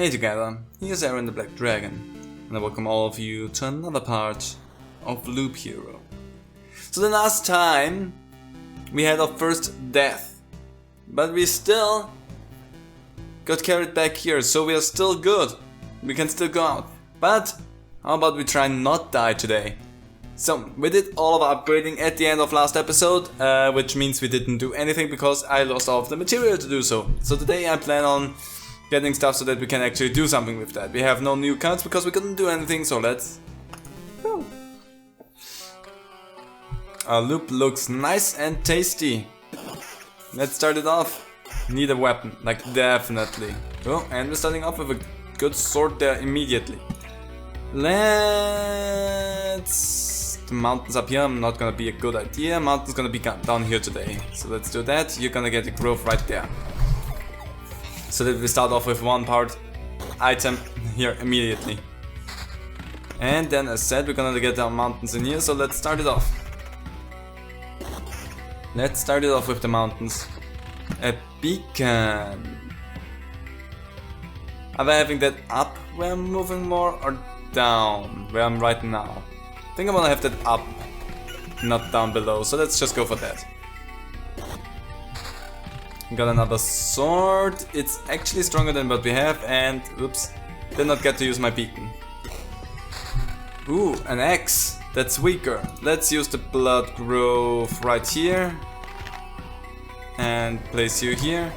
Hey together, here's Aaron the Black Dragon, and I welcome all of you to another part of Loop Hero. So the last time we had our first death, but we still got carried back here, so we are still good. We can still go out. But how about we try not die today? So we did all of our upgrading at the end of last episode, which means we didn't do anything because I lost all of the material to do so. So today I plan on getting stuff so that we can actually do something with that. We have no new cards because we couldn't do anything, so let's go. Our loop looks nice and tasty. Let's start it off. Need a weapon, like definitely. Oh, and we're starting off with a good sword there immediately. Let's... The mountains up here, not gonna be a good idea. Mountain's gonna be down here today. So let's do that. You're gonna get a growth right there. So that we start off with one part item here immediately. And then as said, we're gonna get our mountains in here, so let's start it off. Let's start it off with the mountains. A beacon. Are we having that up where I'm moving more or down where I'm right now? I think I wanna have that up, not down below, so let's just go for that. Got another sword. It's actually stronger than what we have, and oops, did not get to use my beacon. Ooh, an axe. That's weaker. Let's use the blood growth right here and place you here.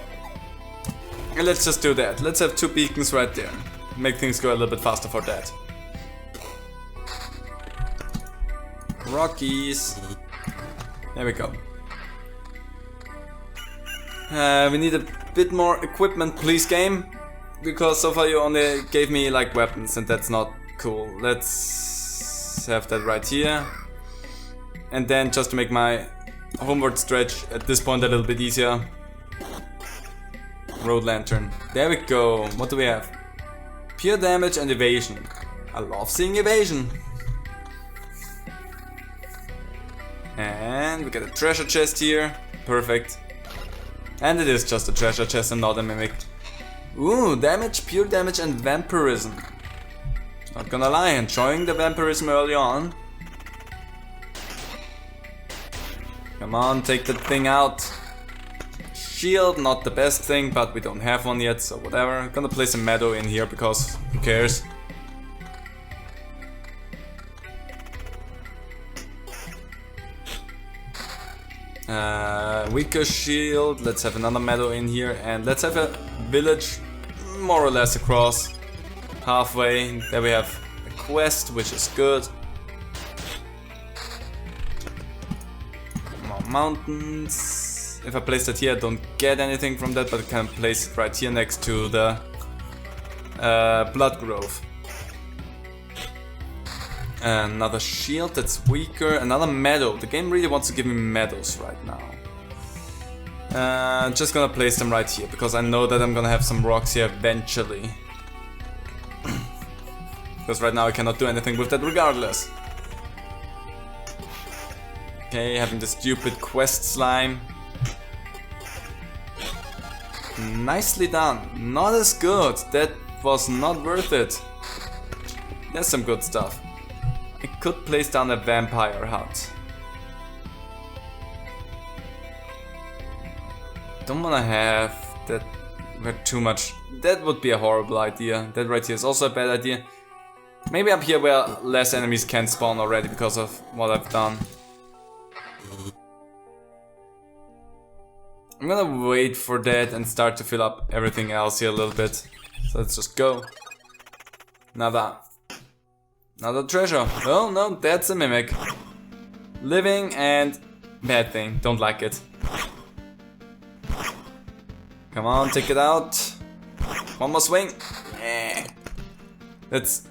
And let's just do that. Let's have two beacons right there. Make things go a little bit faster for that. Rockies. There we go. We need a bit more equipment, please, game. Because so far you only gave me like weapons, and that's not cool. Let's have that right here. And then just to make my homeward stretch at this point a little bit easier. Road lantern. There we go. What do we have? Pure damage and evasion. I love seeing evasion. And we get a treasure chest here. Perfect. And it is just a treasure chest and not a mimic. Ooh, damage, pure damage and vampirism. Not gonna lie, enjoying the vampirism early on. Come on, take that thing out. Shield, not the best thing, but we don't have one yet, so whatever. I'm gonna place a meadow in here because who cares? Weaker shield, let's have another meadow in here, and let's have a village more or less across halfway. There we have a quest, which is good. More mountains. If I place that here, I don't get anything from that, but I can place it right here next to the blood grove. Another shield that's weaker, another meadow. The game really wants to give me meadows right now. Just gonna place them right here, because I know that I'm gonna have some rocks here eventually. Because right now I cannot do anything with that regardless. Okay, having the stupid quest slime. Nicely done. Not as good. That was not worth it. There's some good stuff. I could place down a vampire hut. Don't wanna have that too much. That would be a horrible idea. That right here is also a bad idea. Maybe up here where less enemies can spawn already because of what I've done. I'm gonna wait for that and start to fill up everything else here a little bit. So let's just go. Another treasure. Oh no, that's a mimic. Living and bad thing. Don't like it. Come on, take it out. One more swing. Eh. That's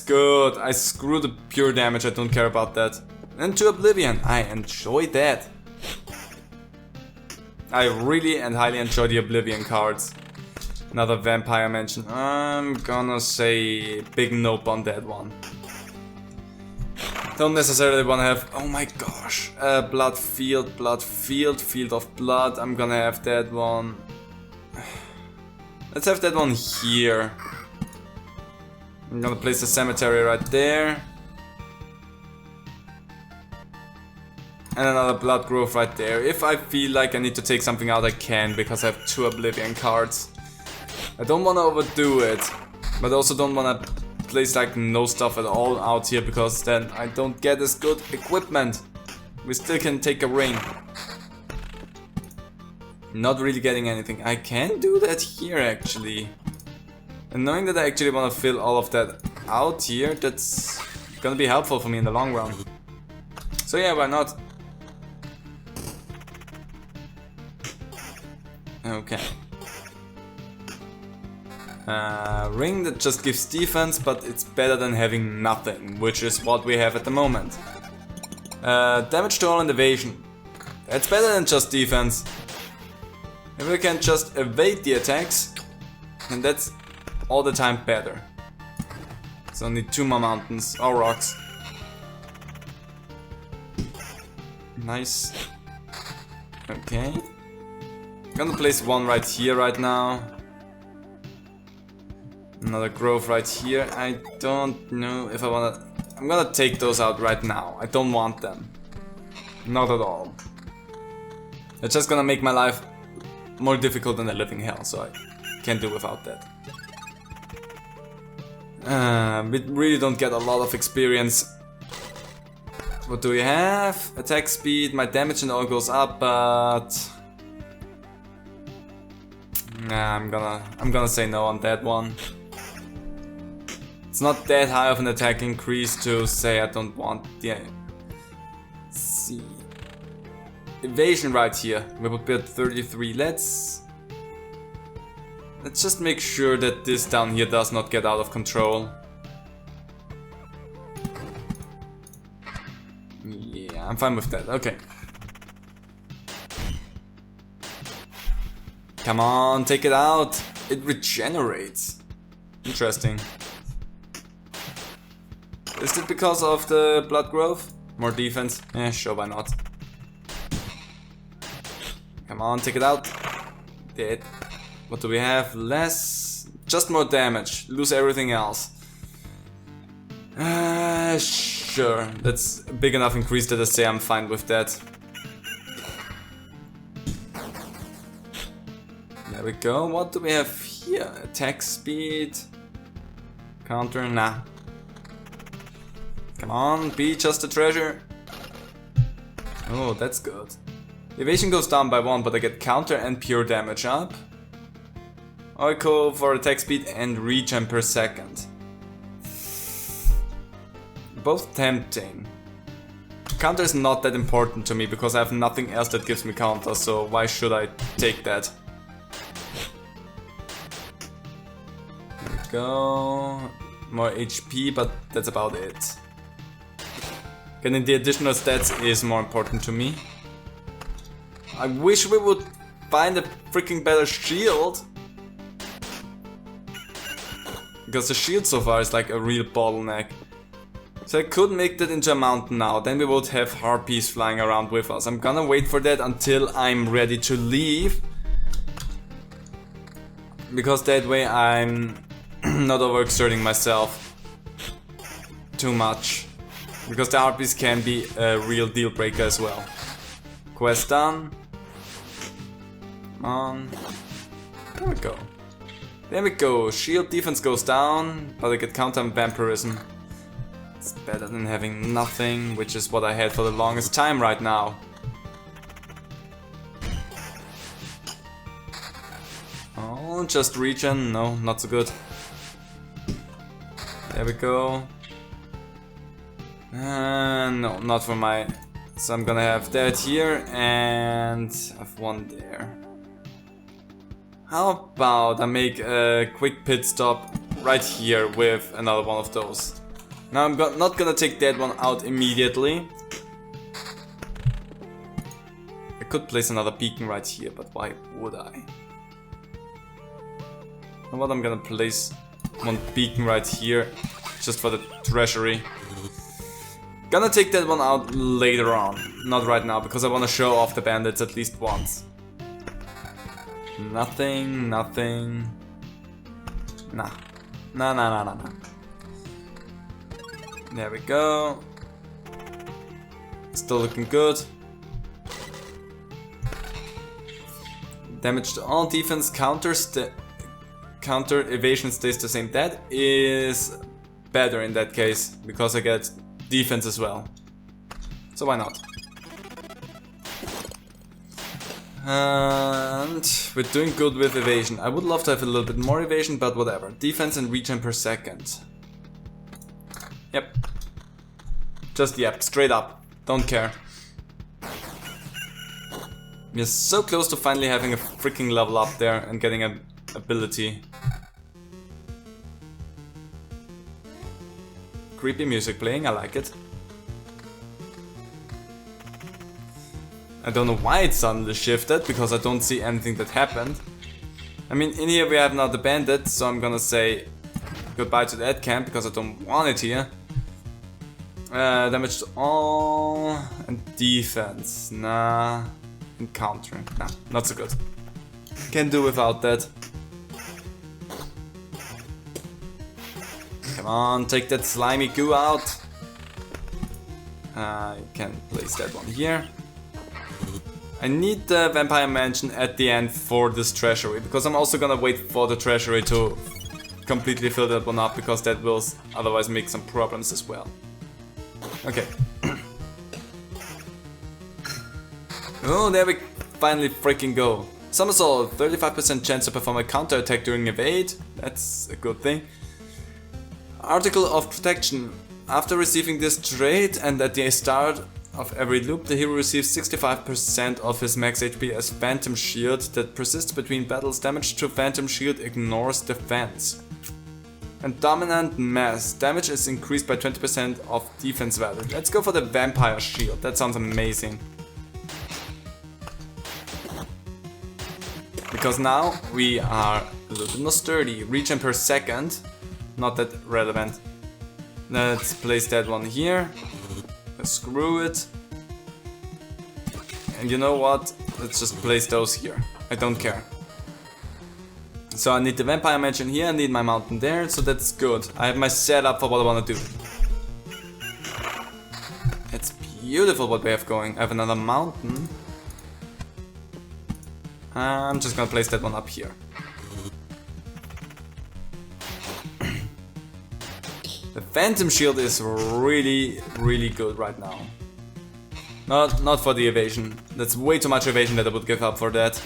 good. I screw the pure damage. I don't care about that. And to oblivion. I enjoy that. I really and highly enjoy the oblivion cards. Another vampire mention. I'm gonna say big nope on that one. Don't necessarily want to have, oh my gosh, blood field of blood. I'm gonna have that one. Let's have that one here. I'm gonna place the cemetery right there. And another blood growth right there. If I feel like I need to take something out, I can, because I have 2 Oblivion cards. I don't want to overdo it, but I also don't want to place like no stuff at all out here, because then I don't get as good equipment. We still can take a ring. Not really getting anything. I can do that here actually. And knowing that I actually want to fill all of that out here, that's gonna be helpful for me in the long run. So yeah, why not? Okay. Ring that just gives defense, but it's better than having nothing, which is what we have at the moment. Damage to all and evasion. That's better than just defense. If we can just evade the attacks, and that's all the time better. So I need 2 more mountains or rocks. Nice. Okay. I'm gonna place 1 right here right now. Another grove right here. I don't know if I wanna... I'm gonna take those out right now. I don't want them. Not at all. It's just gonna make my life more difficult than a living hell, so I can't do without that. We really don't get a lot of experience. What do we have? Attack speed, my damage and all goes up, but... Nah, I'm gonna say no on that one. It's not that high of an attack increase to say I don't want the... Let's see... Evasion right here. We would be at 33. Let's just make sure that this down here does not get out of control. Yeah, I'm fine with that. Okay. Come on, take it out. It regenerates. Interesting. Is it because of the blood growth? More defense? Eh, sure, why not? Come on, take it out. Dead. What do we have? Less. Just more damage. Lose everything else. Sure. That's a big enough increase that I say I'm fine with that. There we go. What do we have here? Attack speed. Counter. Nah. Come on, be just a treasure. Oh, that's good. Evasion goes down by 1, but I get counter and pure damage up. Or I go for attack speed and regen per second. Both tempting. Counter is not that important to me because I have nothing else that gives me counter, so why should I take that? There we go. More HP, but that's about it. Getting the additional stats is more important to me. I wish we would find a freaking better shield. Because the shield so far is like a real bottleneck. So I could make that into a mountain now, then we would have harpies flying around with us. I'm gonna wait for that until I'm ready to leave. Because that way I'm not overexerting myself too much. Because the harpies can be a real deal breaker as well. Quest done. Come on. There we go. There we go. Shield defense goes down, but I get counter and vampirism. It's better than having nothing, which is what I had for the longest time right now. Oh, just regen. No, not so good. There we go. No, not for my... So I'm gonna have that here and have 1 there. How about I make a quick pit stop right here with another one of those. Now I'm not gonna take that one out immediately. I could place another beacon right here, but why would I? You know what, I'm gonna place 1 beacon right here, just for the treasury. Gonna take that one out later on, not right now, because I wanna show off the bandits at least once. Nothing, nothing. Nah. Nah. There we go. Still looking good. Damage to all defense, counter evasion stays the same. That is better in that case, because I get defense as well. So why not? And we're doing good with evasion. I would love to have a little bit more evasion, but whatever. Defense and regen per second. Yep. Just yep, straight up. Don't care. We're so close to finally having a freaking level up there and getting an ability. Creepy music playing, I like it. I don't know why it suddenly shifted, because I don't see anything that happened. I mean, in here we have now the bandit, so I'm gonna say goodbye to that camp, because I don't want it here. Damage to all and defense, nah. And countering, nah, not so good. Can do without that. Come on, take that slimy goo out. You can place that one here. I need the Vampire Mansion at the end for this treasury, because I'm also gonna wait for the treasury to completely fill that one up, because that will otherwise make some problems as well. Okay. Oh, there we finally freaking go. Somersault, 35% chance to perform a counter attack during evade. That's a good thing. Article of Protection. After receiving this trait and at the start of every loop, the hero receives 65% of his max HP as Phantom Shield that persists between battles. Damage to Phantom Shield ignores defense. And Dominant Mass. Damage is increased by 20% of defense value. Let's go for the Vampire Shield. That sounds amazing. Because now we are a little bit more sturdy. Regen per second. Not that relevant. Let's place that one here. Screw it. And you know what? Let's just place those here. I don't care. So I need the Vampire Mansion here, I need my mountain there, so that's good. I have my setup for what I want to do. It's beautiful what we have going. I have another mountain. I'm just gonna place that one up here. The Phantom Shield is really, really good right now. Not for the evasion. That's way too much evasion that I would give up for that.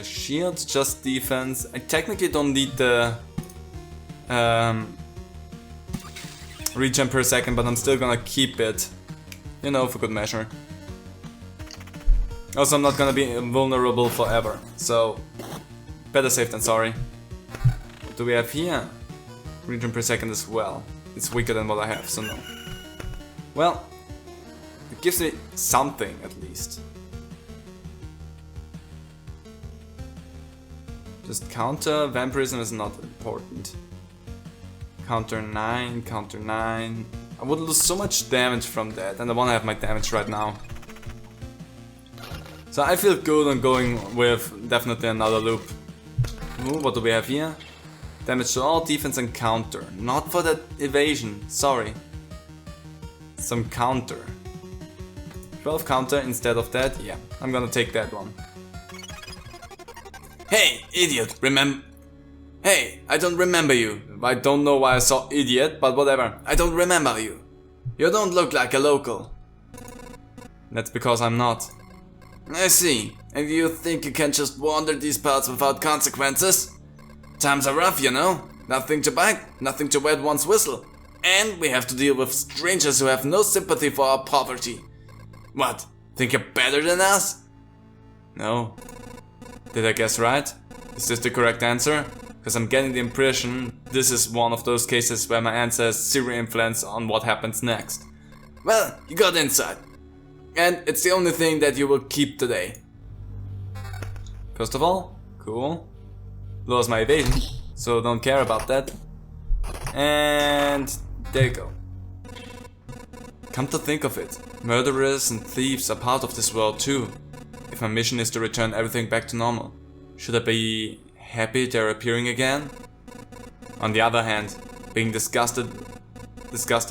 Shield, just defense. I technically don't need the regen per second, but I'm still gonna keep it. You know, for good measure. Also, I'm not gonna be vulnerable forever, so better safe than sorry. What do we have here? Regen per second as well. It's weaker than what I have, so no. Well, it gives me something at least. Just counter, vampirism is not important. Counter 9, counter 9. I would lose so much damage from that, and I wanna have my damage right now. So I feel good on going with definitely another loop. Ooh, what do we have here? Damage to all, defense and counter. Not for that evasion, sorry. Some counter. 12 counter instead of that, yeah, I'm gonna take that one. Hey, idiot, Hey, I don't remember you. I don't know why I saw idiot, but whatever. I don't remember you. You don't look like a local. That's because I'm not. I see. And you think you can just wander these parts without consequences? Times are rough, you know. Nothing to bite, nothing to wet one's whistle. And we have to deal with strangers who have no sympathy for our poverty. What? Think you're better than us? No. Did I guess right? Is this the correct answer? Because I'm getting the impression this is one of those cases where my answer has zero influence on what happens next. Well, you got insight. And it's the only thing that you will keep today. First of all, cool. Lowers my evasion, so don't care about that. And there you go. Come to think of it, murderers and thieves are part of this world too. If my mission is to return everything back to normal, should I be happy they're appearing again? On the other hand, being disgusted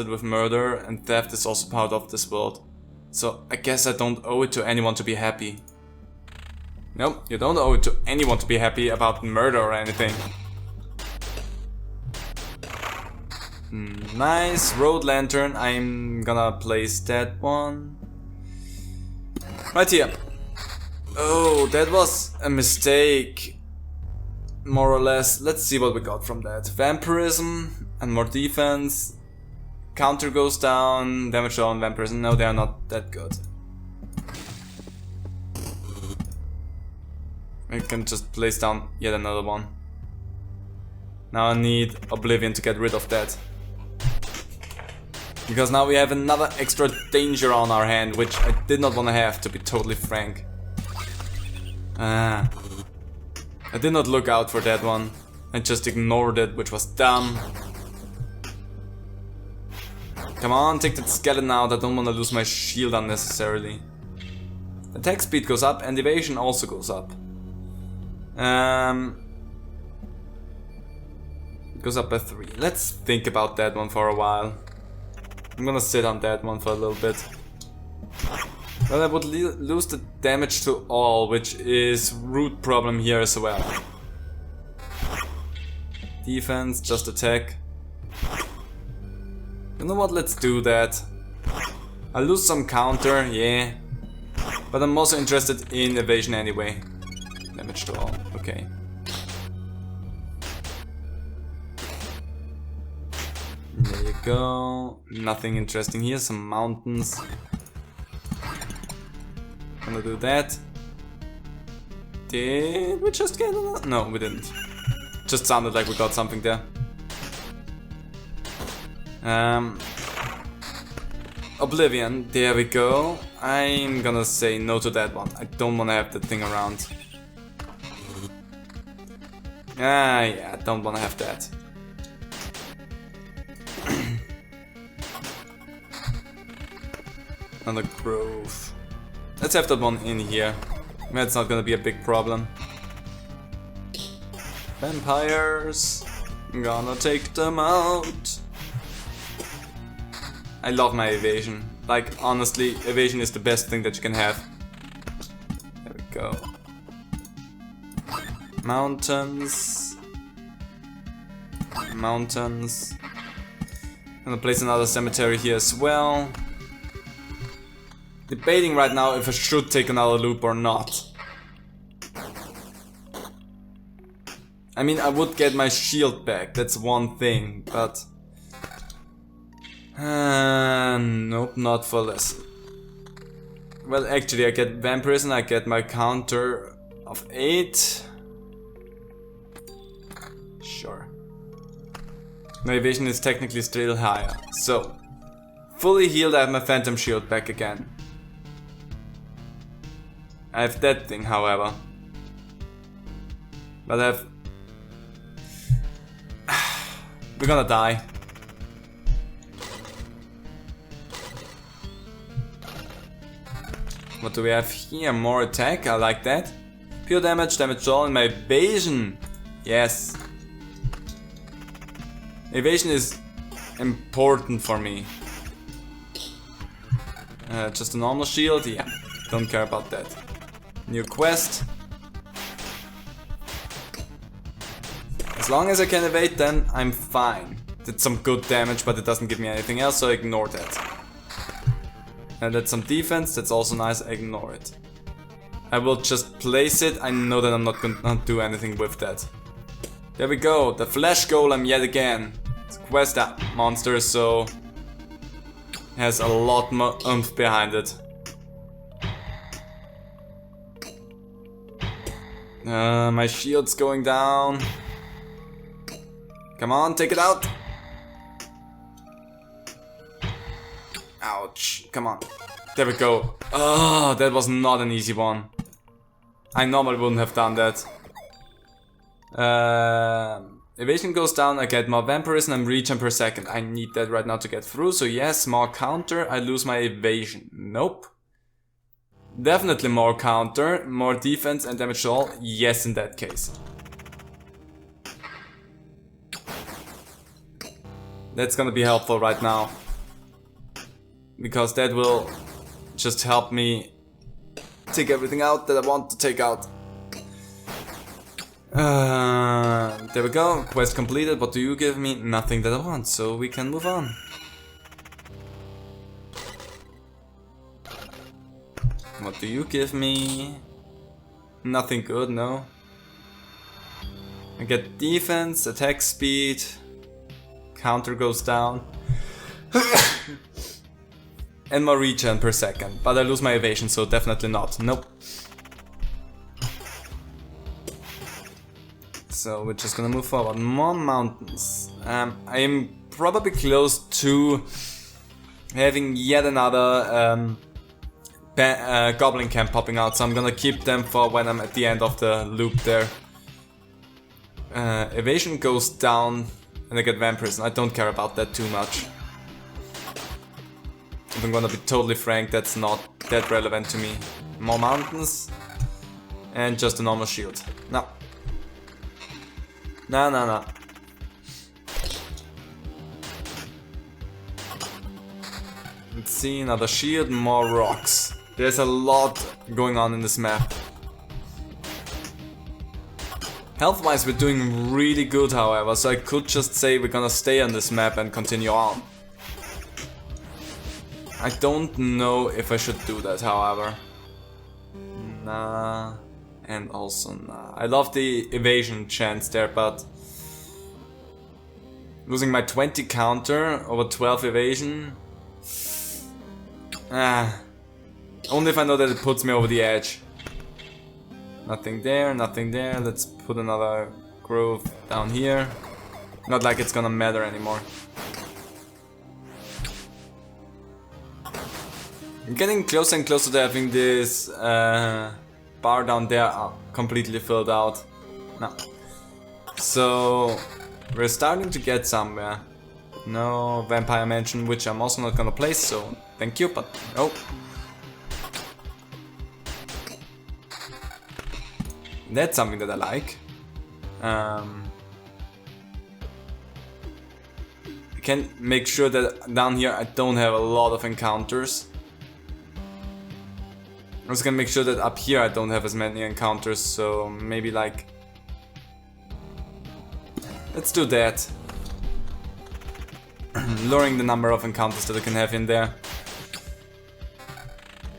with murder and theft is also part of this world. So I guess I don't owe it to anyone to be happy. Nope, you don't owe it to anyone to be happy about murder or anything. Nice road lantern. I'm gonna place that one right here. Oh, that was a mistake, more or less. Let's see what we got from that. Vampirism and more defense. Counter goes down. Damage on vampirism. No, they are not that good. I can just place down yet another one. Now I need Oblivion to get rid of that. Because now we have another extra danger on our hand, which I did not want to have, to be totally frank. I did not look out for that one. I just ignored it, which was dumb. Come on, take that skeleton out. I don't want to lose my shield unnecessarily. Attack speed goes up and evasion also goes up. Goes up by 3. Let's think about that one for a while. I'm gonna sit on that one for a little bit. Well, I would lose the damage to all, which is root problem here as well. Defense, just attack. You know what, let's do that. I'll lose some counter, yeah. But I'm also interested in evasion anyway. Damage to all, okay. There you go. Nothing interesting here, some mountains. Gonna do that. Did we just get another? No, we didn't. Just sounded like we got something there. Oblivion, there we go. I'm gonna say no to that one. I don't wanna have that thing around. Yeah, I don't wanna have that. Another grove. Let's have that one in here. That's not gonna be a big problem. Vampires. I'm gonna take them out. I love my evasion. Like, honestly, evasion is the best thing that you can have. There we go. Mountains. Mountains. I'm gonna place another cemetery here as well. Debating right now if I should take another loop or not. I mean, I would get my shield back, that's one thing, but... nope, not for less. Well, actually, I get vampirism, I get my counter of 8. Sure. My evasion is technically still higher, so... Fully healed, I have my phantom shield back again. I have that thing, however. But I have... We're gonna die. What do we have here? More attack, I like that. Pure damage, damage all, and my evasion. Yes. Evasion is important for me. Just a normal shield? Yeah, don't care about that. New quest. As long as I can evade, then I'm fine. Did some good damage, but it doesn't give me anything else, so ignore that. And that's some defense, that's also nice, ignore it. I will just place it, I know that I'm not gonna do anything with that. There we go, the flesh golem yet again. It's a quest monster, so... has a lot more oomph behind it. My shield's going down. Come on, take it out. Ouch, come on. There we go. Oh, that was not an easy one. I normally wouldn't have done that. Evasion goes down, I get more vampirism and regen per second. I need that right now to get through, so yes, more counter, I lose my evasion. Nope. Definitely more counter, more defense and damage to all. Yes, in that case. That's gonna be helpful right now. Because that will just help me take everything out that I want to take out. There we go, quest completed. What do you give me? Nothing that I want, so we can move on. What do you give me? Nothing good, no. I get defense, attack speed, counter goes down. And more regen per second, but I lose my evasion, so definitely not. Nope. So we're just gonna move forward. More mountains. I am probably close to having yet another goblin camp popping out, so I'm gonna keep them for when I'm at the end of the loop there. Evasion goes down and I get vampirism. I don't care about that too much. If I'm gonna be totally frank, that's not that relevant to me. More mountains and just a normal shield. No. No. Let's see, another shield, more rocks. There's a lot going on in this map. Health-wise we're doing really good, however, so I could just say we're gonna stay on this map and continue on. I don't know if I should do that, however. Nah, and also nah. I love the evasion chance there, but losing my 20 counter over 12 evasion. Only if I know that it puts me over the edge. Nothing there, nothing there. Let's put another grove down here. Not like it's gonna matter anymore. I'm getting closer and closer to having this bar down there completely filled out. No. So we're starting to get somewhere. No vampire mansion, which I'm also not gonna place, so thank you, but no. That's something that I like. I can make sure that down here I don't have a lot of encounters. I'm just gonna make sure that up here I don't have as many encounters, so maybe like... Let's do that. Lowering the number of encounters that I can have in there.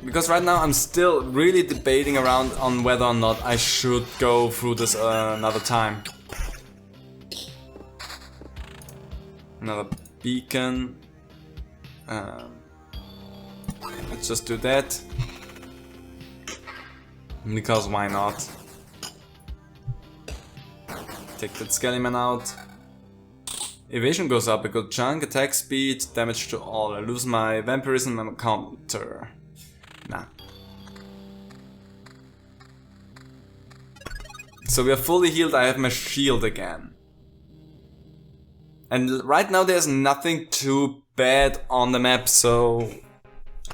Because right now I'm still really debating around on whether or not I should go through this another time. Another beacon. Let's just do that. Because why not? Take that skeleton out. Evasion goes up a good chunk, attack speed, damage to all. I lose my vampirism and counter. Nah. So we are fully healed, I have my shield again. And right now there's nothing too bad on the map, so...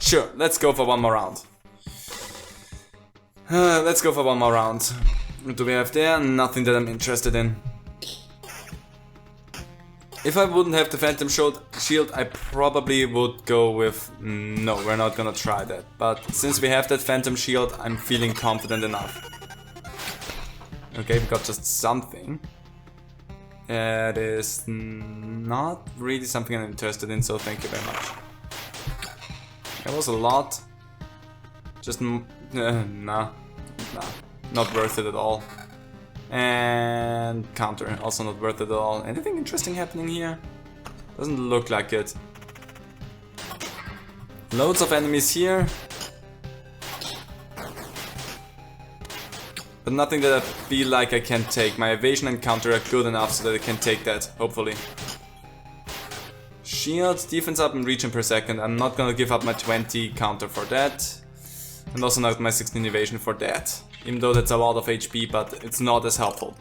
Sure, let's go for one more round. Let's go for one more round. What do we have there? Nothing that I'm interested in. If I wouldn't have the Phantom Shield, I probably would go with... No, we're not gonna try that. But since we have that Phantom Shield, I'm feeling confident enough. Okay, we got just something. That is not really something I'm interested in, so thank you very much. That was a lot. Just... nah. Not worth it at all. And counter, also not worth it at all. Anything interesting happening here? Doesn't look like it. Loads of enemies here. But nothing that I feel like I can take. My evasion and counter are good enough so that I can take that, hopefully. Shield, defense up and regen per second. I'm not gonna give up my 20 counter for that. And also not my 16 evasion for that. Even though that's a lot of HP, but it's not as helpful.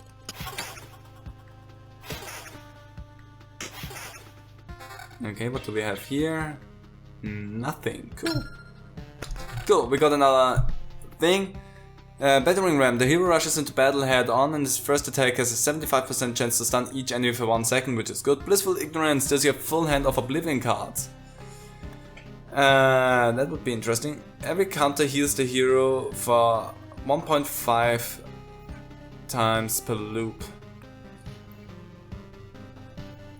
Okay, what do we have here? Nothing. Cool. Cool, we got another thing. Battering Ram. The hero rushes into battle head on and his first attack has a 75% chance to stun each enemy for 1 second, which is good. Blissful Ignorance. Does he have full hand of Oblivion cards? That would be interesting. Every counter heals the hero for 1.5 times per loop.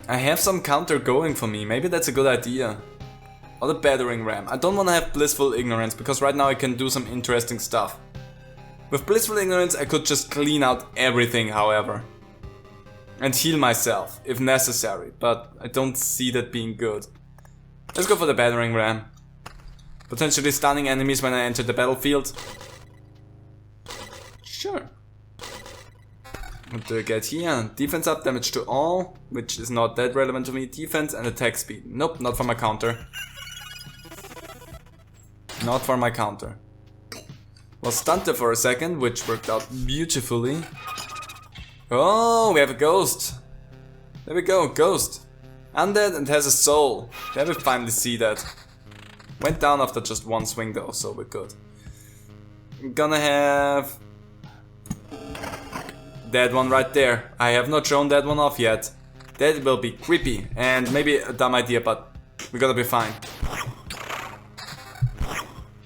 I have some counter going for me. Maybe that's a good idea. Or the Battering Ram. I don't want to have Blissful Ignorance because right now I can do some interesting stuff. With Blissful Ignorance I could just clean out everything, however. And heal myself, if necessary, but I don't see that being good. Let's go for the Battering Ram. Potentially stunning enemies when I enter the battlefield. Sure. What do I get here? Defense up, damage to all, which is not that relevant to me. Defense and attack speed. Nope, not for my counter. Not for my counter. Was stunned there for a second, which worked out beautifully. Oh, we have a ghost. There we go, ghost. Undead and has a soul. There we finally see that. Went down after just one swing though, so we're good. I'm gonna have that one right there. I have not shown that one off yet. That will be creepy and maybe a dumb idea, but we're gonna be fine.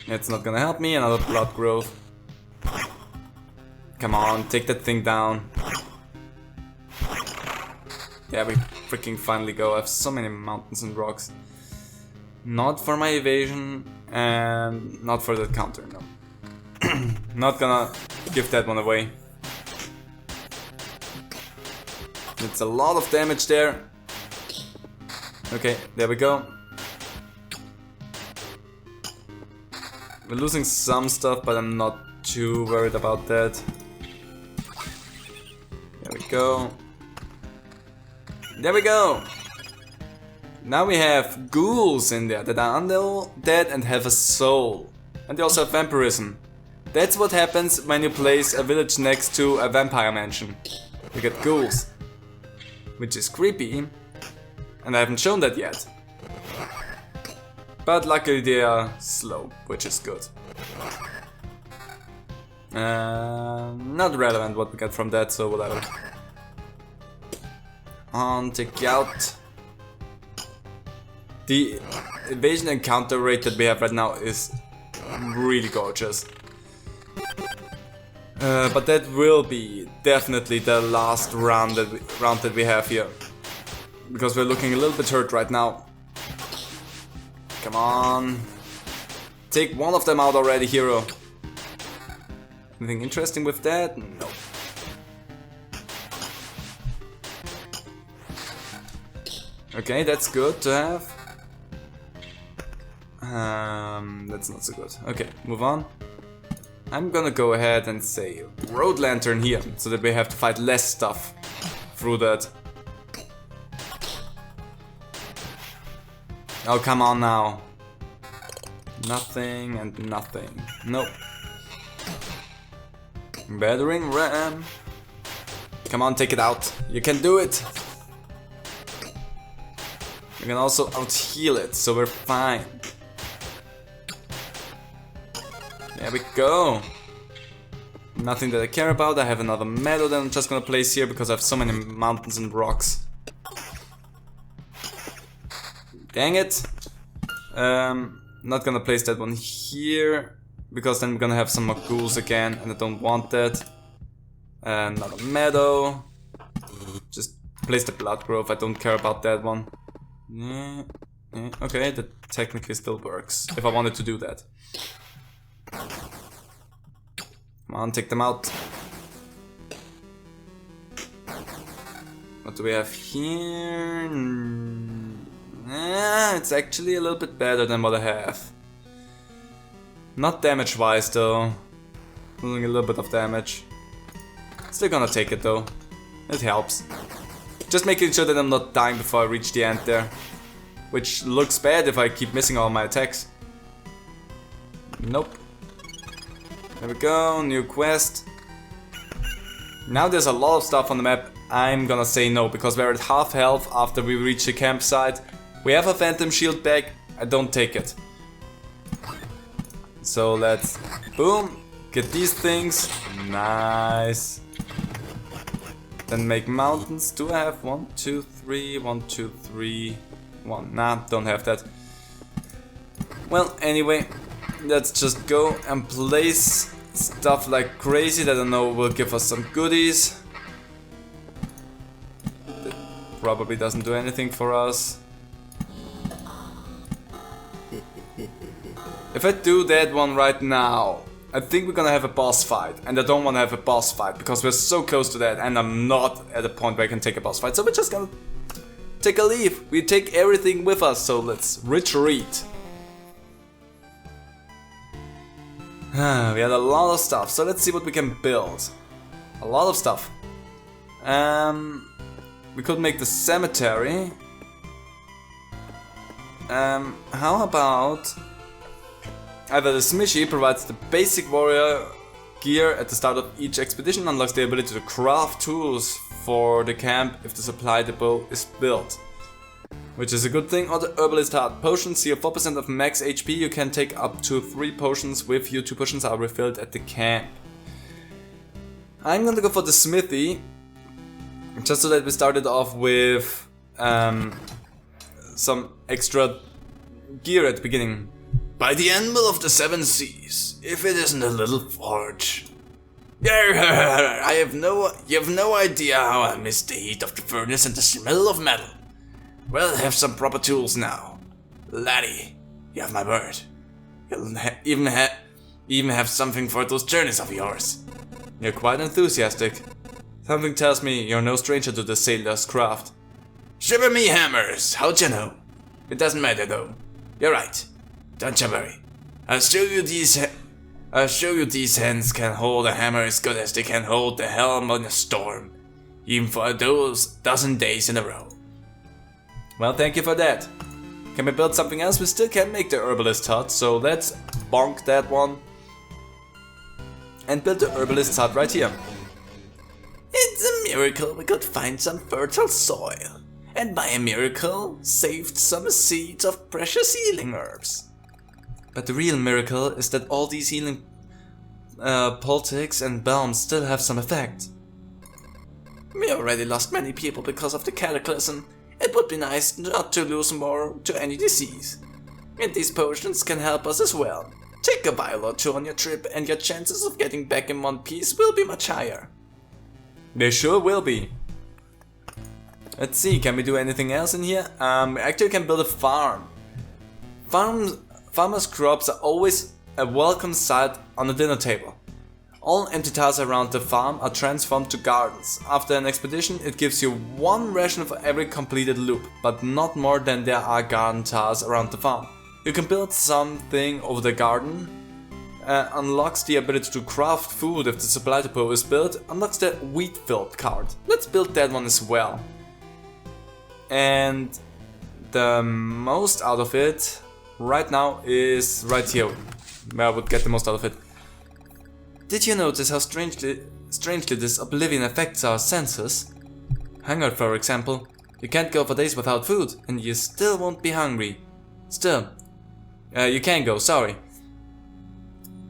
It's not gonna help me, another blood growth. Come on, take that thing down. Yeah, we freaking finally go. I have so many mountains and rocks. Not for my evasion and not for the counter, no. Not gonna give that one away. It's a lot of damage there. Okay, there we go. We're losing some stuff, but I'm not too worried about that. There we go. There we go! Now we have ghouls in there that are undead and have a soul. And they also have vampirism. That's what happens when you place a village next to a vampire mansion. You get ghouls. Which is creepy. And I haven't shown that yet. But luckily they are slow, which is good. Not relevant what we get from that, so whatever. On, take out. The evasion and counter rate that we have right now is really gorgeous. But that will be definitely the last round that we have here. Because we're looking a little bit hurt right now. Come on. Take one of them out already, hero. Anything interesting with that? No. Okay, that's good to have. That's not so good. Okay, move on. I'm gonna go ahead and say Road Lantern here, so that we have to fight less stuff through that. Oh, come on now. Nothing and nothing. Nope. Battering Ram. Come on, take it out. You can do it. You can also out-heal it, so we're fine. There we go. Nothing that I care about. I have another meadow that I'm just gonna place here because I have so many mountains and rocks. Dang it. Not gonna place that one here because then we're gonna have some more ghouls again and I don't want that. Another meadow. Just place the blood growth. I don't care about that one. Yeah, okay, that technically still works if I wanted to do that. Come on, take them out. What do we have here? It's actually a little bit better than what I have. Not damage wise though. Losing a little bit of damage. Still gonna take it though. It helps. Just making sure that I'm not dying before I reach the end there. Which looks bad if I keep missing all my attacks. Nope. There we go, new quest. Now there's a lot of stuff on the map. I'm gonna say no, because we're at half health after we reach the campsite. We have a phantom shield back, I don't take it. So let's, boom, Get these things. Nice. Then make mountains. Do I have 1, 2, 3, 1, 2, 3, 1? Nah, don't have that. Well, anyway, let's just go and place stuff like crazy that I know will give us some goodies. That probably doesn't do anything for us. If I do that one right now, I think we're gonna have a boss fight, and I don't wanna have a boss fight because we're so close to that, and I'm not at a point where I can take a boss fight, so we're just gonna take a leave. We take everything with us, so let's retreat. We had a lot of stuff, so let's see what we can build. A lot of stuff. We could make the cemetery. How about either the Smishy provides the basic warrior gear at the start of each expedition, unlocks the ability to craft tools for the camp if the supply depot is built, which is a good thing. Or the herbalist heart potions, heal 4% of max HP. You can take up to 3 potions with you. 2 potions are refilled at the camp. I'm gonna go for the smithy, just so that we started off with some extra gear at the beginning. By the anvil of the 7 seas, if it isn't a little forge. You have no idea how I miss the heat of the furnace and the smell of metal. Well, have some proper tools now. Laddie, you have my word. You'll even have something for those journeys of yours. You're quite enthusiastic. Something tells me you're no stranger to the sailor's craft. Shiver me hammers, how'd you know? It doesn't matter though. You're right. Don't you worry. I'll show you these hands can hold a hammer as good as they can hold the helm in a storm. Even for those dozen days in a row. Well, thank you for that. Can we build something else? We still can't make the herbalist hut, so let's bonk that one. And build the herbalist hut right here. It's a miracle we could find some fertile soil. And by a miracle, saved some seeds of precious healing herbs. But the real miracle is that all these healing poultices and balms still have some effect. We already lost many people because of the cataclysm. It would be nice not to lose more to any disease. And these potions can help us as well. Take a vial or 2 on your trip and your chances of getting back in one piece will be much higher. They sure will be. Let's see, can we do anything else in here? We actually can build a farm. Farmers' crops are always a welcome sight on the dinner table. All empty tiles around the farm are transformed to gardens. After an expedition, it gives you 1 ration for every completed loop, but not more than there are garden tiles around the farm. You can build something over the garden, unlocks the ability to craft food if the supply depot is built, unlocks the wheat field card. Let's build that one as well. And the most out of it right now is right here, where I would get the most out of it. Did you notice how strangely this oblivion affects our senses? Hunger, for example. You can't go for days without food, and you still won't be hungry. You can go, sorry.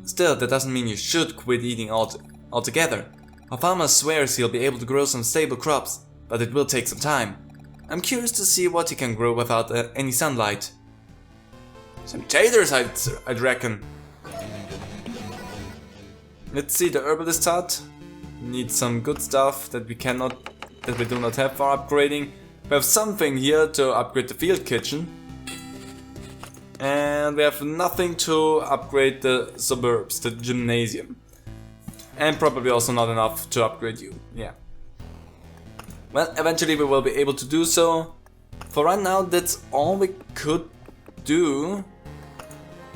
Still, that doesn't mean you should quit eating altogether. Our farmer swears he'll be able to grow some stable crops, but it will take some time. I'm curious to see what he can grow without any sunlight. Some taters, I'd reckon. Let's see, the herbalist hut needs some good stuff that we do not have for upgrading. We have something here to upgrade the field kitchen. And we have nothing to upgrade the suburbs, the gymnasium. And probably also not enough to upgrade you, yeah. Well, eventually we will be able to do so. For right now, that's all we could do.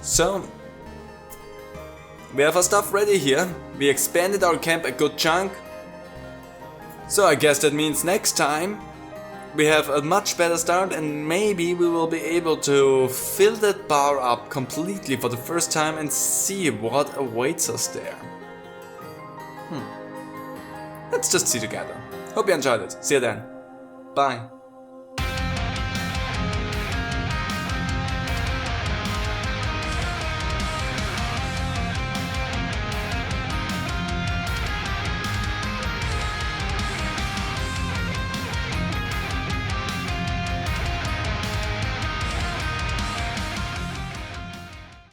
So, we have our stuff ready here. We expanded our camp a good chunk. So I guess that means next time we have a much better start, and maybe we will be able to fill that bar up completely for the first time and see what awaits us there. Let's just see together. Hope you enjoyed it. See you then. Bye.